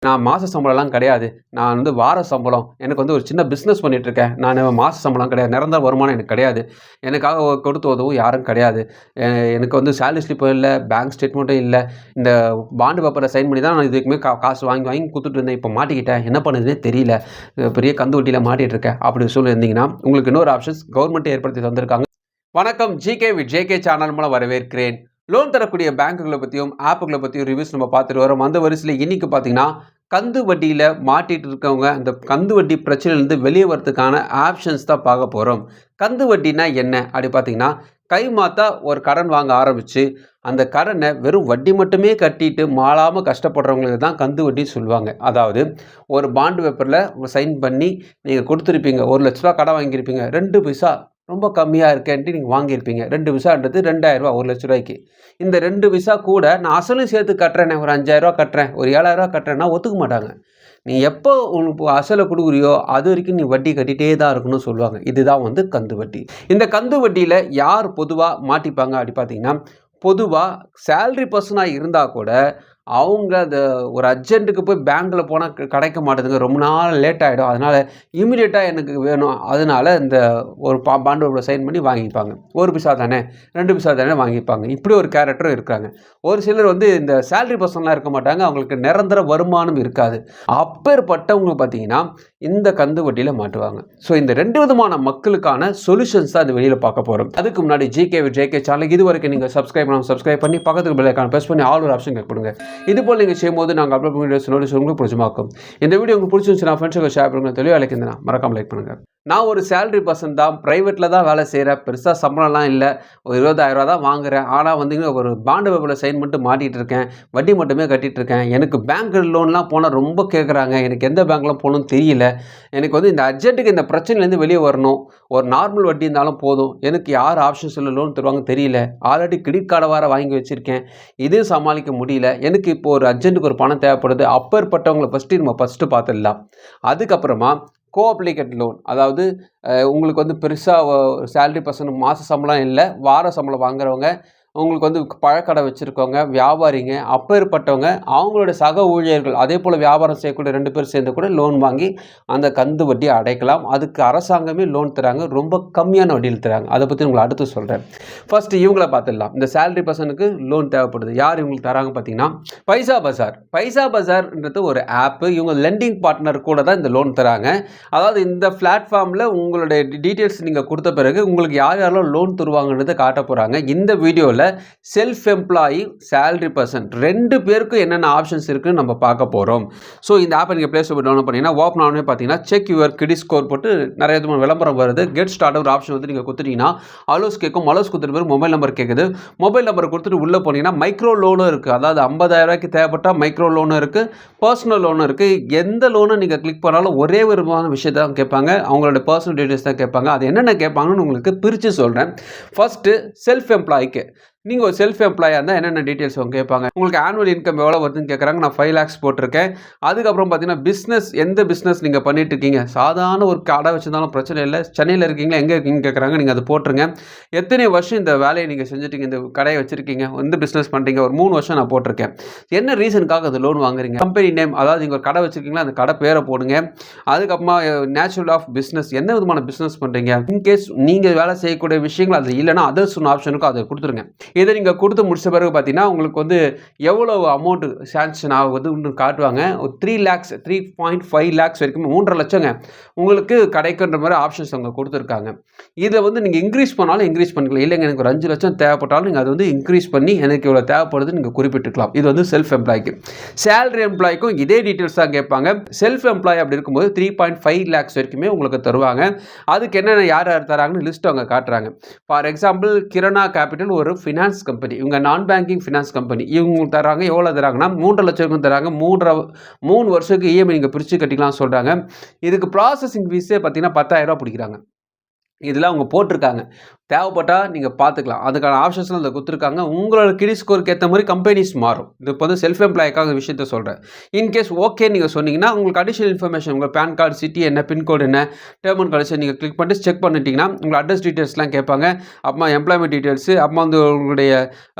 நான் மாத சம்பளம்லாம் கிடையாது. நான் வந்து வார சம்பளம். எனக்கு வந்து ஒரு சின்ன பிஸ்னஸ் பண்ணிட்டுருக்கேன். நான் மாத சம்பளம் கிடையாது. நிரந்தர வருமானம் எனக்கு கிடையாது. எனக்காக கொடுத்து உதவும் யாரும் கிடையாது. எனக்கு வந்து சேலரி ஸ்லிப்பும் இல்ல, பேங்க் ஸ்டேட்மெண்ட்டும் இல்ல. இந்த பாண்டு பேப்பர்ல சைன் பண்ணி தான் நான் இதுவரைக்குமே காசு வாங்கி வாங்கி குடுத்துட்டு இருந்தேன். இப்போ மாட்டிக்கிட்டேன். என்ன பண்ணுறதுன்னே தெரியல. பெரிய கந்து வட்டியில மாட்டிட்டு இருக்கேன். அப்படி சொல்லியிருந்தீங்கன்னா, உங்களுக்கு இன்னொரு ஆப்ஷன்ஸ் கவர்மெண்ட்டே ஏற்படுத்தி தந்திருக்காங்க. வணக்கம். ஜிகே வித் ஜேகே சேனல் மூலம் வரவேற்கிறேன். லோன் தரக்கூடிய பேங்குகளை பற்றியும் ஆப்புகளை பற்றியும் ரிவ்யூஸ் நம்ம பார்த்துட்டு வரோம். அந்த வரிசையில் இன்னைக்கு பார்த்தீங்கன்னா, கந்து வட்டியில் மாட்டிட்டு இருக்கவங்க அந்த கந்து வட்டி பிரச்சனையிலேருந்து வெளியே வரதுக்கான ஆப்ஷன்ஸ் தான் பார்க்க போகிறோம். கந்து வட்டினா என்ன அப்படி பார்த்தீங்கன்னா, கை மாத்தா ஒரு கடன் வாங்க ஆரம்பித்து அந்த கடனை வெறும் வட்டி மட்டுமே கட்டிட்டு மாளாமல் கஷ்டப்படுறவங்களுக்கு தான் கந்து வட்டி சொல்லுவாங்க. அதாவது ஒரு பாண்டு பேப்பரில் சைன் பண்ணி நீங்கள் கொடுத்துருப்பீங்க. ₹1,00,000 கடன் வாங்கியிருப்பீங்க. 2 பைசா ரொம்ப கம்மியாக இருக்கேன்ட்டு நீங்கள் வாங்கியிருப்பீங்க. 2 பைசான்றது ₹2,000 ₹1,00,000. இந்த 2 பைசா கூட நான் அசலும் சேர்த்து கட்டுறேனே, ஒரு ₹5,000 கட்டுறேன், ஒரு ₹7,000 கட்டுறேன்னா ஒத்துக்க மாட்டாங்க. நீ எப்போ உனக்கு அசலை கொடுக்குறியோ அது வரைக்கும் நீ வட்டி கட்டிகிட்டே தான் இருக்கணும்னு சொல்லுவாங்க. இதுதான் வந்து கந்து வட்டி. இந்த கந்து வட்டியில் யார் பொதுவாக மாட்டிப்பாங்க அப்படி பார்த்தீங்கன்னா, பொதுவாக சேலரி பர்சனாக இருந்தால் கூட அவங்க அந்த ஒரு அர்ஜென்ட்டுக்கு போய் பேங்க்கில் போனால் கிடைக்க மாட்டேதுங்க. ரொம்ப நாள் லேட் ஆகிடும். அதனால் இமிடியேட்டாக எனக்கு வேணும். அதனால் இந்த ஒரு பாண்டோட சைன் பண்ணி வாங்கிப்பாங்க. 1 பைசா தானே, 2 பைசா தானே வாங்கிப்பாங்க. இப்படி ஒரு கேரக்டரும் இருக்காங்க. ஒரு சிலர் வந்து இந்த சேலரி பர்சன்லாம் இருக்க மாட்டாங்க. அவங்களுக்கு நிரந்தர வருமானம் இருக்காது. அப்பேற்பட்டவங்க பார்த்தீங்கன்னா இந்த கந்து வட்டியில் மாட்டுவாங்க. ஸோ இந்த 2 விதமான மக்களுக்கான சொல்யூஷன்ஸ் தான் இந்த வெளியில் பார்க்க போகிறோம். அதுக்கு முன்னாடி ஜிகே வித் ஜேகே சேனலுக்கு இது வரைக்கும் நீங்கள் சப்ஸ்கிரைப் பண்ணி பக்கத்துக்கு பெல் ஐகானை ப்ரெஸ் பண்ணி ஆல் ஒரு ஆப்ஷன் கிளிக் பண்ணுங்க. இதுபோல் நீங்கள் செய்யும்போது நாங்கள் அப்லோட் பண்ணி வீடியோஸ் உங்களுக்கு பிடிச்சமாக்கும். இந்த வீடியோ உங்களுக்கு பிடிச்சிருந்துச்சுன்னா ஃப்ரெண்ட்ஸுக்கு ஷேர் பண்ணுங்கள். தெளிவாக அழைக்கிறதுனா மறக்காமல் லைக் பண்ணுங்கள். நான் ஒரு சேலரி பர்சன் தான். ப்ரைவேட்டில் தான் வேலை செய்கிறேன். பெருசாக சம்பளம்லாம் இல்லை. ஒரு ₹20,000 தான் வாங்குகிறேன். ஆனால் வந்து ஒரு பாண்டு பேப்பரில் சைன் பண்ணிட்டு மாட்டிகிட்டு இருக்கேன். வட்டி மட்டுமே கட்டிகிட்டு இருக்கேன். எனக்கு பேங்க் லோன்லாம் போனால் ரொம்ப கேட்குறாங்க. எனக்கு எந்த பேங்க்லாம் போகணும்னு தெரியல. எனக்கு வந்து இந்த அர்ஜென்ட்டுக்கு இந்த பிரச்சனையிலேருந்து வெளியே வரணும். ஒரு நார்மல் வட்டி இருந்தாலும் போதும். எனக்கு யார் ஆப்ஷன்ஸில் லோன் தருவாங்க தெரியல. ஆல்ரெடி கிரெடிட் கார்டை வேறு வாங்கி வச்சுருக்கேன். இதையும் சமாளிக்க முடியல. எனக்கு இப்போ ஒரு அர்ஜென்ட்டுக்கு ஒரு பணம் தேவைப்படுது. அப்பேற்பட்டவங்களை ஃபஸ்ட்டு பார்த்துடலாம். அதுக்கப்புறமா கோஅப்ளிகேட் லோன், அதாவது உங்களுக்கு வந்து பெருசாக சேலரி பர்சன் மாத சம்பளம் இல்லை, வார சம்பளம் வாங்குறவங்க, உங்களுக்கு வந்து பழக்கடை வச்சுருக்கவங்க, வியாபாரிங்க, அப்பேற்பட்டவங்க அவங்களோட சக ஊழியர்கள் அதே போல் வியாபாரம் செய்யக்கூடிய 2 பேர் சேர்ந்து கூட லோன் வாங்கி அந்த கந்து வட்டியை அடைக்கலாம். அதுக்கு அரசாங்கமே லோன் தராங்க. ரொம்ப கம்மியான வட்டியில் தராங்க. அதை பற்றி உங்களை அடுத்து சொல்கிறேன். ஃபஸ்ட்டு இவங்கள பார்த்துடலாம். இந்த சேலரி பர்சனுக்கு லோன் தேவைப்படுது. யார் இவங்களுக்கு தராங்க பார்த்தீங்கன்னா, பைசா பஜார். பைசா பஜார்ன்றது ஒரு ஆப்பு. இவங்க லெண்டிங் பார்ட்னர் கூட தான் இந்த லோன் தராங்க. அதாவது இந்த பிளாட்ஃபார்மில் உங்களுடைய டீட்டெயில்ஸ் நீங்கள் கொடுத்த பிறகு உங்களுக்கு யார் யாரெல்லாம் லோன் தருவாங்கன்றதை காட்ட போகிறாங்க. இந்த வீடியோவில் செல்ஃப் எம்ப்ளாயி, சேலரி பர்சன் 2 பேருக்கும் என்னென்ன ஆப்ஷன்ஸ் இருக்குன்னு நம்ம பார்க்க போகிறோம். ஸோ இந்த ஆப்பை நீங்கள் ப்ளே ஸ்டோர் டவுன்லோட் பண்ணிங்கன்னா ஓப்பன் ஆனே பார்த்தீங்கன்னா செக் யுவர் கிரெடிட் ஸ்கோர் போட்டு நிறைய விளம்பரம் வருது. கெட் ஸ்டார்ட் ஒரு ஆப்ஷன் வந்து நீங்கள் கொடுத்துட்டீங்கன்னா அலோஸ் கேட்கும். அலோஸ் கொடுத்துட்டு பேர் மொபைல் நம்பர் கேட்குது. மொபைல் நம்பர் கொடுத்துட்டு உள்ளே போனீங்கன்னா மைக்ரோ லோனும் இருக்குது. அதாவது ₹50,000 தேவைப்பட்டால் மைக்ரோ லோனும் இருக்குது, பர்சனல் லோனும் இருக்குது. எந்த லோனும் நீங்கள் கிளிக் பண்ணாலும் ஒரே விதமான விஷயத்தை தான் கேட்பாங்க. அவங்களோட பர்சனல் டீட்டெயில்ஸ் தான் கேட்பாங்க. அது என்னென்ன கேட்பாங்கன்னு உங்களுக்கு பிரித்து சொல்கிறேன். ஃபஸ்ட்டு செல்ஃப் எம்ப்ளாய்க்கு நீங்கள் ஒரு செல்ஃப் எம்ப்ளாயாக இருந்தால் என்னென்ன டீட்டெயில்ஸ் அவங்க கேட்பாங்க. உங்களுக்கு ஆனுவல் இன்கம் எவ்வளோ வருதுன்னு கேட்குறாங்க. நான் 5 lakhs போட்டிருக்கேன். அதுக்கப்புறம் பார்த்தீங்கன்னா பிஸ்னஸ், எந்த பிஸ்னஸ் நீங்கள் பண்ணிட்டு இருக்கீங்க. சாதாரண ஒரு கடை வச்சுருந்தாலும் பிரச்சனை இல்லை. சென்னையில் இருக்கீங்களா, எங்கே இருக்கீங்கன்னு கேட்குறாங்க. நீங்கள் அதை போட்டுருங்க. எத்தனை வருஷம் இந்த வேலையை நீங்கள் செஞ்சுட்டீங்க, இந்த கடையை வச்சுருக்கீங்க, எந்த பிஸ்னஸ் பண்ணுறீங்க, ஒரு 3 வருஷம் நான் போட்டிருக்கேன். என்ன ரீசனுக்காக அது லோன் வாங்குறீங்க. கம்பெனி நேம், அதாவது நீங்கள் ஒரு கடை வச்சுருக்கீங்களா அந்த கடை பேரை போடுங்க. அதுக்கப்புறமா நேச்சுரல் ஆஃப் பிஸ்னஸ், என்ன விதமான பிஸ்னஸ் பண்ணுறீங்க. இன்கேஸ் நீங்கள் வேலை செய்யக்கூடிய விஷயங்கள் அது இல்லைன்னா அதர்ஸ் ஒன்று ஆப்ஷனுக்கும் அதை கொடுத்துருங்க. இதை நீங்கள் கொடுத்து முடிச்ச பிறகு பார்த்தீங்கன்னா உங்களுக்கு வந்து எவ்வளோ அமௌண்ட் சாங்ஷன் ஆகுதுன்னு காட்டுவாங்க. ஒரு 3 lakhs 3.5 lakhs வரைக்கும் 3.5 லட்சங்க உங்களுக்கு கிடைக்கின்ற மாதிரி ஆப்ஷன்ஸ் அவங்க கொடுத்துருக்காங்க. இதை வந்து நீங்கள் இன்க்ரீஸ் பண்ணாலும் இன்க்ரீஸ் பண்ணிக்கலாம். இல்லைங்க எனக்கு ஒரு 5 லட்சம் தேவைப்பட்டாலும் நீங்கள் அதை வந்து இன்க்ரீஸ் பண்ணி எனக்கு இவ்வளோ தேவைப்படுதுன்னு நீங்கள் குறிப்பிட்டுக்கலாம். இது வந்து செல்ஃப் எம்ப்ளாய்க்கு. சேலரி எம்ப்ளாய்க்கும் இதே டீட்டெயில்ஸ் தான் கேட்பாங்க. செல்ஃப் எம்ப்ளாய் அப்படி இருக்கும்போது 3.5 lakhs வரைக்குமே உங்களுக்கு தருவாங்க. அதுக்கு என்னென்ன யார் யார் தராங்கன்னு லிஸ்ட் அவங்க காட்டுறாங்க. ஃபார் எக்ஸாம்பிள் கிரணா கேபிட்டல் ஒரு ஃபினான்ஸ் கம்பெனி, இவங்க நான் பேங்கிங் ஃபினான்ஸ் கம்பெனி. இவங்க தராங்க. எவ்வளோ தராங்கன்னா 3.5 லட்சம் தராங்க. 3 வருஷத்துக்கு இஎம்ஐ நீங்கள் பிரித்து கட்டிக்கலாம் சொல்கிறாங்க. இதுக்கு ப்ராசஸிங் ஃபீஸே பார்த்தீங்கன்னா ₹10,000 பிடிக்கிறாங்க. இதில் அவங்க போட்டிருக்காங்க. தேவைப்பட்டால் நீங்கள் பார்த்துக்கலாம். அதுக்கான ஆப்ஷன்ஸ்லாம் அதில் கொடுத்துருக்காங்க. உங்களோட கிரெடிட் ஸ்கோருக்கு ஏற்ற மாதிரி கம்பெனிஸ் மாறும். இது இப்போ வந்து செல்ஃப் எம்ப்ளாய்க்காக விஷயத்த சொல்கிறேன். இன்கேஸ் ஓகே நீங்கள் சொன்னீங்கன்னா உங்களுக்கு அடிஷனல் இன்ஃபர்மேஷன், உங்கள் பேன் கார்டு, சிட்டி என்ன, பின்கோடு என்ன, டேர்ம் அண்ட் கண்டிஷன் நீங்கள் கிளிக் பண்ணிட்டு செக் பண்ணிட்டீங்கன்னா உங்கள் அட்ரஸ் டீட்டெயில்ஸ்லாம் கேட்பாங்க. அப்புறமா எம்ப்ளாய்மெண்ட் டீட்டெயில்ஸு, அப்புறமா வந்து உங்களுடைய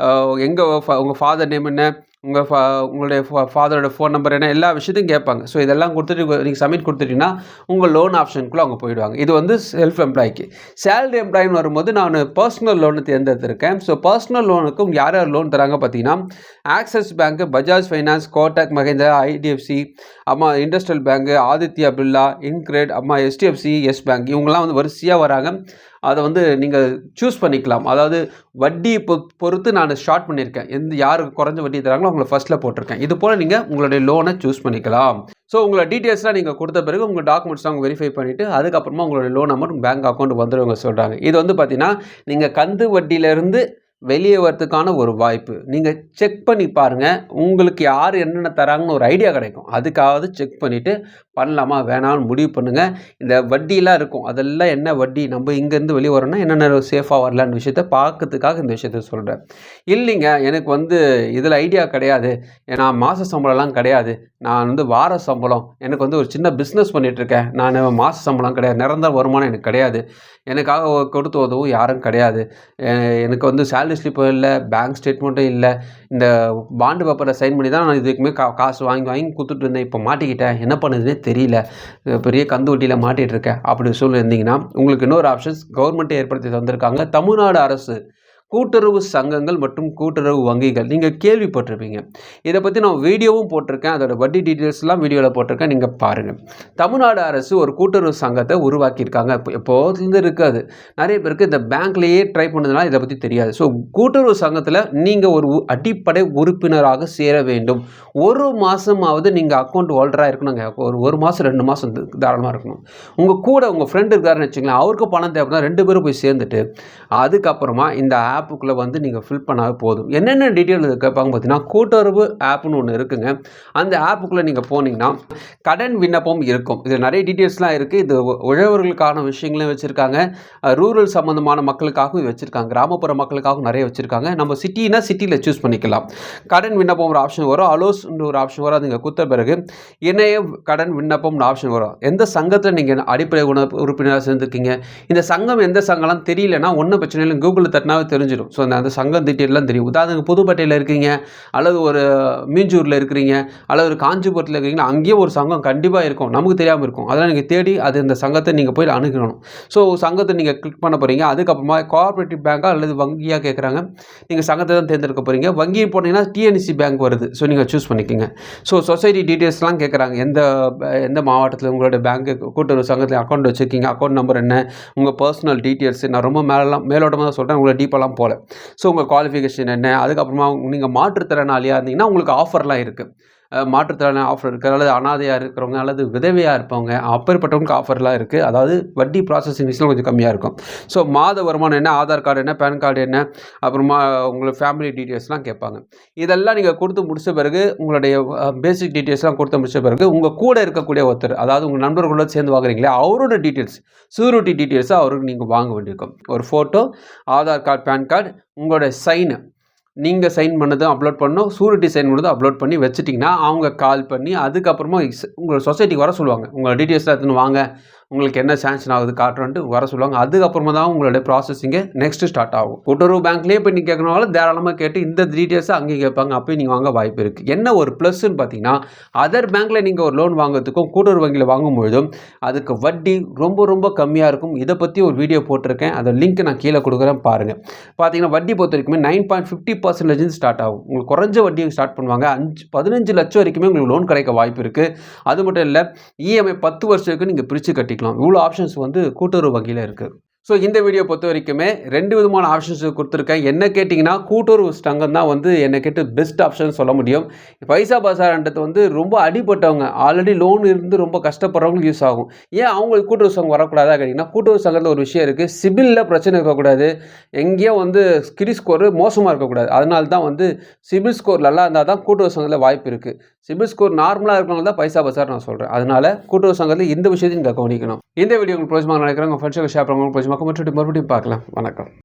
எங்கே உங்கள் ஃபாதர் நேம் என்ன, உங்களுடைய ஃபாதரோட ஃபோன் நம்பர் என்ன, எல்லா விஷயத்தையும் கேட்பாங்க. ஸோ இதெல்லாம் கொடுத்துட்டு நீங்கள் சப்மிட் கொடுத்துட்டீங்கன்னா உங்கள் லோன் ஆப்ஷனுக்குள்ளே அவங்க போயிடுவாங்க. இது வந்து செல்ஃப் எம்ப்ளாய்க்கு. சேலரி எம்ப்ளாயின்னு வரும்போது நான் பர்சனல் லோனு தேர்ந்தெடுத்திருக்கேன். ஸோ பர்சனல் லோனுக்கு யார் யார் லோன் தராங்க பார்த்தீங்கன்னா, Axis bank, Bajaj finance, Kotak Mahindra, IDFC, industrial bank, Aditya Birla, InCred, SDFC, Yes bank, இவங்கெல்லாம் வந்து வரிசையாக வராங்க. அதை வந்து நீங்கள் சூஸ் பண்ணிக்கலாம். அதாவது வட்டியை பொறுத்து நான் ஸ்டார்ட் பண்ணியிருக்கேன். யாருக்கு குறைஞ்ச வட்டி தராங்களோ அவங்கள ஃபஸ்ட்டில் போட்டிருக்கேன். இது போல் நீங்கள் உங்களுடைய லோனை சூஸ் பண்ணிக்கலாம். ஸோ உங்களோட டீட்டெயில்ஸ்லாம் நீங்கள் கொடுத்த பிறகு உங்கள் டாக்குமெண்ட்ஸ்லாம் அவங்க வெரிஃபை பண்ணிவிட்டு அதுக்கப்புறமா உங்களுடைய லோன் அமௌண்ட் பேங்க் அக்கௌண்ட் வந்துடுவங்க சொல்கிறாங்க. இது வந்து பார்த்தீங்கன்னா நீங்கள் கந்து வட்டியிலேருந்து வெளியே வரதுக்கான ஒரு வாய்ப்பு. நீங்கள் செக் பண்ணி பாருங்கள், உங்களுக்கு யார் என்னென்ன தராங்கன்னு ஒரு ஐடியா கிடைக்கும். அதுக்காவது செக் பண்ணிவிட்டு பண்ணலாமா வேணாம்னு முடிவு பண்ணுங்கள். இந்த வட்டியெலாம் இருக்கும், அதெல்லாம் என்ன வட்டி, நம்ம இங்கேருந்து வெளியே வரோன்னா என்னென்ன சேஃபாக வரலான்னு விஷயத்த பார்க்கறதுக்காக இந்த விஷயத்த சொல்கிறேன். இல்லைங்க எனக்கு வந்து இதில் ஐடியா கிடையாது, நான் மாத சம்பளம்லாம் கிடையாது, நான் வந்து வார சம்பளம், எனக்கு வந்து ஒரு சின்ன பிஸ்னஸ் பண்ணிகிட்ருக்கேன், நான் மாத சம்பளம் கிடையாது, நிரந்தர வருமானம் எனக்கு கிடையாது, எனக்காக கொடுத்து உதவும் யாரும் கிடையாது, எனக்கு வந்து சேலரி ஸ்லிப்பும் இல்லை, பேங்க் ஸ்டேட்மெண்ட்டும் இல்லை, இந்த பாண்டு பேப்பரை சைன் பண்ணி தான் நான் இதுக்குமே காசு வாங்கி கொடுத்துட்டு இருந்தேன், இப்போ மாட்டிக்கிட்டேன், என்ன பண்ணுதுன்னே தெரியல, பெரிய கந்து வட்டியில் மாட்டிகிட்டு இருக்கேன் அப்படி சொல்லியிருந்தீங்கன்னா உங்களுக்கு இன்னொரு ஆப்ஷன்ஸ் கவர்மெண்ட்டே ஏற்படுத்தி தந்திருக்காங்க. தமிழ்நாடு அரசு கூட்டுறவு சங்கங்கள் மற்றும் கூட்டுறவு வங்கிகள், நீங்கள் கேள்விப்பட்டிருப்பீங்க. இதை பற்றி நான் வீடியோவும் போட்டிருக்கேன், அதோட வட்டி டீட்டெயில்ஸ்லாம் வீடியோவில் போட்டிருக்கேன், நீங்கள் பாருங்கள். தமிழ்நாடு அரசு ஒரு கூட்டுறவு சங்கத்தை உருவாக்கியிருக்காங்க. எப்போதுலேருந்து இருக்காது. நிறைய பேருக்கு இந்த பேங்க்லேயே ட்ரை பண்ணதுனால இதை பற்றி தெரியாது. ஸோ கூட்டுறவு சங்கத்தில் நீங்கள் ஒரு அடிப்படை உறுப்பினராக சேர வேண்டும். ஒரு மாதமாவது நீங்கள் அக்கௌண்ட் ஹோல்டராக இருக்கணுங்க. ஒரு மாதம் 2 மாதம் தாராளமாக இருக்கணும். உங்கள் கூட உங்கள் ஃப்ரெண்டு இருக்காருன்னு வச்சுங்களேன், அவருக்கு பணம் தேவைன்னா 2 பேரும் போய் சேர்ந்துட்டு அதுக்கப்புறமா இந்த ஆப்புக்குள்ளே வந்து நீங்கள் ஃபில் பண்ணால் போதும். என்னென்ன டீட்டெயில் கேட்பாங்க பார்த்தீங்கன்னா, கூட்டுறவு ஆப்னு ஒன்று இருக்குங்க. அந்த ஆப்புக்குள்ளே நீங்கள் போனீங்கன்னா கடன் விண்ணப்பம் இருக்கும். இதில் நிறைய டீட்டெயில்ஸ்லாம் இருக்குது. இது உழவர்களுக்கான விஷயங்களையும் வச்சுருக்காங்க, ரூரல் சம்மந்தமான மக்களுக்காகவும் வச்சுருக்காங்க, கிராமப்புற மக்களுக்காகவும் நிறைய வச்சுருக்காங்க. நம்ம சிட்டினா சிட்டியில் சூஸ் பண்ணிக்கலாம். கடன் விண்ணப்பம் ஒரு ஆப்ஷன் வரும், அலோஸ்ன்ற ஒரு ஆப்ஷன் வரும். நீங்கள் கொடுத்த பிறகு இணைய கடன் விண்ணப்பம்னு ஆப்ஷன் வரும். எந்த சங்கத்தில் நீங்கள் அடிப்படை உறுப்பினராக சேர்ந்துருக்கீங்க, இந்த சங்கம் எந்த சங்கம்லாம் தெரியலன்னா ஒன்றும் பிரச்சனை இல்லை, கூகுளில் தட்டினாவே தெரிஞ்சிடும். ஸோ அந்த சங்கம் டீட்டெயிலாம் தெரியும். உதாரணத்துக்கு புதுப்பேட்டையில் இருக்கீங்க, அல்லது ஒரு மீஞ்சூரில் இருக்கிறீங்க, அல்லது ஒரு காஞ்சிபுரத்தில் இருக்கிறீங்கன்னா அங்கேயும் ஒரு சங்கம் கண்டிப்பாக இருக்கும், நமக்கு தெரியாமல் இருக்கும். அதெல்லாம் நீங்கள் தேடி இந்த சங்கத்தை நீங்கள் போய் அணுகணும். ஸோ சங்கத்தை நீங்கள் கிளிக் பண்ண போகிறீங்க. அதுக்கப்புறமா கோஆப்ரேட்டிவ் பேங்காக அல்லது வங்கியாக கேட்குறாங்க, நீங்கள் சங்கத்தை தான் தேர்ந்தெடுக்க போகிறீங்க. வங்கி போனீங்கன்னா டிஎன்சி பேங்க் வருது, ஸோ நீங்கள் சூஸ் பண்ணிக்கோங்க. ஸோ சொசைட்டி டீட்டெயில்ஸ்லாம் கேட்குறாங்க, எந்த மாவட்டத்தில் உங்களோட பேங்க்கு கூட்டுறவு சங்கத்தில் அக்கௌண்ட் வச்சுருக்கீங்க, அக்கௌண்ட் நம்பர் என்ன, உங்கள் பர்சனல் டீட்டெயில்ஸ். நான் ரொம்ப மேலோட்டமாக தான் சொல்கிறேன், உங்களை டீப்பெல்லாம் போல. ஸோ உங்கள் குவாலிஃபிகேஷன் என்ன, அதுக்கப்புறமா நீங்கள் மாற்றுத்திறனாளியாக இருந்தீங்கன்னா உங்களுக்கு ஆஃபர்லாம் இருக்குது. மாற்றுத்திறனாளி ஆஃபர் இருக்குது, அல்லது அனாதையாக இருக்கிறவங்க அல்லது விதவையாக இருப்பவங்க அப்பேற்பட்டவங்களுக்கு ஆஃபர்லாம் இருக்குது. அதாவது வட்டி ப்ராசஸிங் ஃபீஸ்லாம் கொஞ்சம் கம்மியாக இருக்கும். ஸோ மாத வருமானம் என்ன, ஆதார் கார்டு என்ன, பேன் கார்டு என்ன, அப்புறமா உங்களுக்கு ஃபேமிலி டீட்டெயில்ஸ்லாம் கேட்பாங்க. இதெல்லாம் நீங்கள் கொடுத்து முடித்த பிறகு உங்களுடைய பேசிக் டீட்டெயில்ஸ்லாம் கொடுத்து முடித்த பிறகு உங்கள் கூட இருக்கக்கூடிய ஒருத்தர், அதாவது உங்கள் நண்பர்களோட சேர்ந்து வாங்குறீங்களே அவரோட டீட்டெயில்ஸ், சூரிட்டி டீட்டெயில்ஸை அவருக்கு நீங்கள் வாங்க வேண்டியிருக்கும். ஒரு photo, Aadhaar card, PAN card, உங்களோட சைனு, நீங்கள் சைன் பண்ணதும் அப்லோட் பண்ணணும், சூரிட்டி சைன் பண்ணதும் அப்லோட் பண்ணி வச்சுட்டிங்கன்னா அவங்க கால் பண்ணி அதுக்கப்புறமா உங்களோட சொசைட்டிக்கு வர சொல்லுவாங்க. உங்களோட டீட்டெயில்ஸ்லாம் எடுத்துன்னு வாங்க, உங்களுக்கு என்ன சாங்ஷன் ஆகுது காட்டுறன்ட்டு வர சொல்லுவாங்க. அதுக்கப்புறமா தான் உங்களுடைய ப்ராசஸிங்கே நெக்ஸ்ட்டு ஸ்டார்ட் ஆகும். கூட்டுறவு பேங்க்லேயே போய் நீங்கள் கேட்கணுனாலும் தாராளமாக கேட்டு இந்த டீட்டெயில்ஸை அங்கேயும் கேட்பாங்க, அப்போயும் நீங்கள் வாங்க வாய்ப்பு இருக்குது. என்ன ஒரு ப்ளஸ்ன்னு பார்த்தீங்கன்னா, அதர் பேங்க்கில் நீங்கள் ஒரு லோன் வாங்குறதுக்கும் கூட்டுறவு வங்கியில் வாங்கும்பொழுதும் அதுக்கு வட்டி ரொம்ப ரொம்ப கம்மியாக இருக்கும். இதை பற்றி ஒரு வீடியோ போட்டிருக்கேன், அதை லிங்க் நான் கீழே கொடுக்குறேன் பாருங்கள். பார்த்தீங்கன்னா வட்டி பொறுத்த வரைக்குமே 9.50% ஸ்டார்ட் ஆகும். உங்களுக்கு குறைஞ்ச வட்டியை ஸ்டார்ட் பண்ணுவாங்க. 15 லட்சம் வரைக்குமே உங்களுக்கு லோன் கிடைக்க வாய்ப்பு இருக்குது. அது மட்டும் இல்லை, இஎம்ஐ 10 வருஷத்துக்கு நீங்கள் பிரித்து கட்டிக்கலாம். இவ்வளோ ஆப்ஷன்ஸ் வந்து கூட்டுறவு வங்கியில் இருக்குது. ஸோ இந்த வீடியோ பொறுத்த வரைக்குமே 2 விதமான ஆப்ஷன்ஸ் கொடுத்துருக்கேன். என்ன கேட்டிங்கன்னா கூட்டுறவு சங்கம் தான் வந்து என்னை கேட்டு பெஸ்ட் ஆப்ஷன் சொல்ல முடியும். பைசா பசார்ன்றது வந்து ரொம்ப அடிப்பட்டவங்க, ஆல்ரெடி லோன் இருந்து ரொம்ப கஷ்டப்படுறவங்களுக்கு யூஸ் ஆகும். ஏன் அவங்களுக்கு கூட்டுறவு சங்கம் வரக்கூடாதா கேட்டிங்கன்னா, கூட்டுறவு சங்கத்தில் ஒரு விஷயம் இருக்குது, சிபிலில் பிரச்சனை இருக்கக்கூடாது, எங்கேயும் வந்து கிரெடிட் ஸ்கோர் மோசமாக இருக்கக்கூடாது. அதனால தான் வந்து சிபில் ஸ்கோர் நல்லா இருந்தால் தான் கூட்டுறவு சங்கத்தில் வாய்ப்பு இருக்குது. சிபில் ஸ்கோர் நார்மலாக இருக்கிறவங்க தான் பைசா பசார் நான் சொல்கிறேன். அதனால் கூட்டுறவு சங்கத்தில் இந்த விஷயத்தையும் நீங்கள் கவனிக்கணும். இந்த வீடியோ உங்களுக்கு பிரோஜனமாக நினைக்கிறேன். உங்கள் ஃப்ரெண்ட்ஸுக்கு ஷேர் பண்ணுங்க. பிரோஜனமாக மறுபடியும் பார்க்கலாம். வணக்கம்.